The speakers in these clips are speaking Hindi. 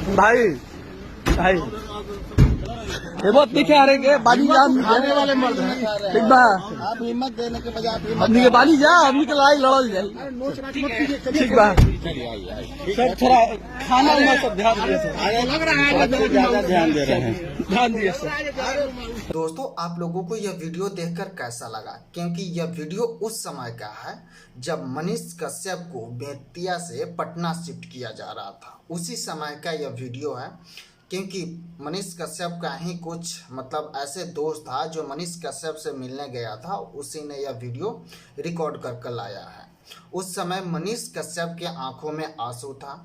भाई भाई ये बहुत दिखे आ रहे के बाली जा आने वाले मर्द हैं। ठीक बा आप हिम्मत देने के बजाय आप हिम्मत हमनी के बाली जा हमनी के लड़ाई लड़ल जाए। ठीक बा सर थोड़ा खाना वाना सब ध्यान दिए सर। लग रहा है कि ज्यादा ध्यान दे रहे हैं। ध्यान दिए सर। दोस्तों आप लोगों को यह वीडियो देखकर कैसा लगा? क्योंकि यह वीडियो उस समय का है जब मनीष कश्यप को बेतिया से पटना शिफ्ट किया जा रहा था। उसी समय का यह वीडियो है, क्योंकि मनीष कश्यप का ही कुछ मतलब ऐसे दोस्त था जो मनीष कश्यप से मिलने गया था, उसी ने यह वीडियो रिकॉर्ड कर लाया है। उस समय मनीष कश्यप के आंखों में आंसू था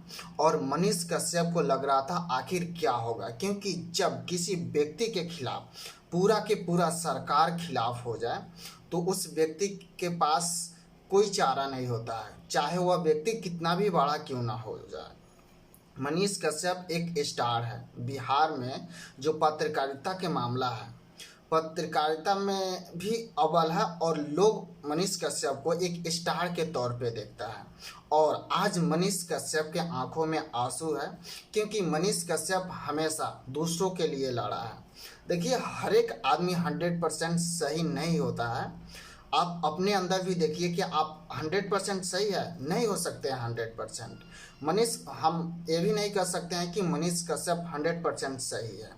और मनीष कश्यप को लग रहा था आखिर क्या होगा, क्योंकि जब किसी व्यक्ति के खिलाफ पूरा के पूरा सरकार खिलाफ हो जाए तो उस व्यक्ति के पास कोई चारा नहीं होता है, चाहे वह व्यक्ति कितना भी बड़ा क्यों ना हो जाए। मनीष कश्यप एक स्टार है बिहार में। जो पत्रकारिता के मामला है, पत्रकारिता में भी अव्वल है और लोग मनीष कश्यप को एक स्टार के तौर पे देखता है। और आज मनीष कश्यप के आंखों में आंसू है, क्योंकि मनीष कश्यप हमेशा दूसरों के लिए लड़ा है। देखिए, हर एक आदमी 100% सही नहीं होता है। आप अपने अंदर भी देखिए कि आप 100% सही है, नहीं हो सकते हैं 100%। मनीष, हम ये भी नहीं कह सकते हैं कि मनीष कश्यप 100% सही है।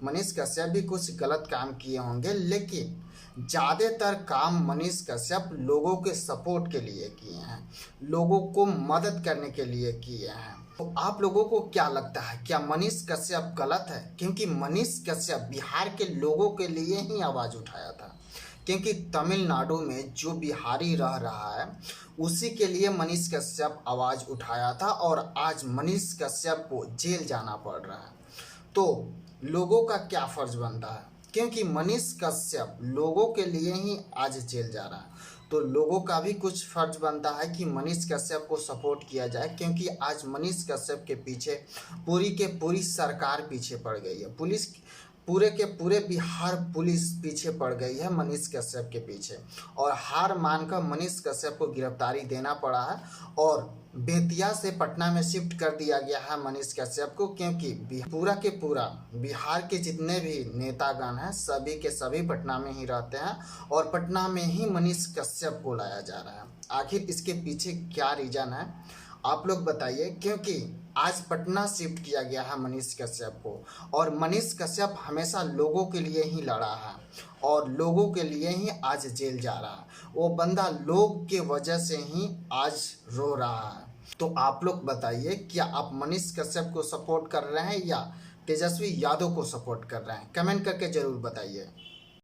मनीष कश्यप भी कुछ गलत काम किए होंगे, लेकिन ज़्यादातर काम मनीष कश्यप लोगों के सपोर्ट के लिए किए हैं, लोगों को मदद करने के लिए किए हैं। तो आप लोगों को क्या लगता है, क्या मनीष कश्यप गलत है? क्योंकि मनीष कश्यप बिहार के लोगों के लिए ही आवाज़ उठाया था, क्योंकि तमिलनाडु में जो बिहारी रह रहा है उसी के लिए मनीष कश्यप आवाज़ उठाया था और आज मनीष कश्यप को जेल जाना पड़ रहा है। तो लोगों का क्या फ़र्ज बनता है, क्योंकि मनीष कश्यप लोगों के लिए ही आज जेल जा रहा है, तो लोगों का भी कुछ फ़र्ज बनता है कि मनीष कश्यप को सपोर्ट किया जाए, क्योंकि आज मनीष कश्यप के पीछे पूरी के पूरी सरकार पीछे पड़ गई है। पुलिस पूरे के पूरे बिहार पुलिस पीछे पड़ गई है मनीष कश्यप के पीछे, और हार मानकर मनीष कश्यप को गिरफ्तारी देना पड़ा है और बेतिया से पटना में शिफ्ट कर दिया गया है मनीष कश्यप को, क्योंकि पूरा के पूरा बिहार के जितने भी नेतागण हैं सभी के सभी पटना में ही रहते हैं और पटना में ही मनीष कश्यप को लाया जा रहा है। आखिर इसके पीछे क्या रीज़न है, आप लोग बताइए, क्योंकि आज पटना शिफ्ट किया गया है मनीष कश्यप को और मनीष कश्यप हमेशा लोगों के लिए ही लड़ा है और लोगों के लिए ही आज जेल जा रहा है। वो बंदा लोग के वजह से ही आज रो रहा है। तो आप लोग बताइए, क्या आप मनीष कश्यप को सपोर्ट कर रहे हैं या तेजस्वी यादव को सपोर्ट कर रहे हैं? कमेंट करके ज़रूर बताइए।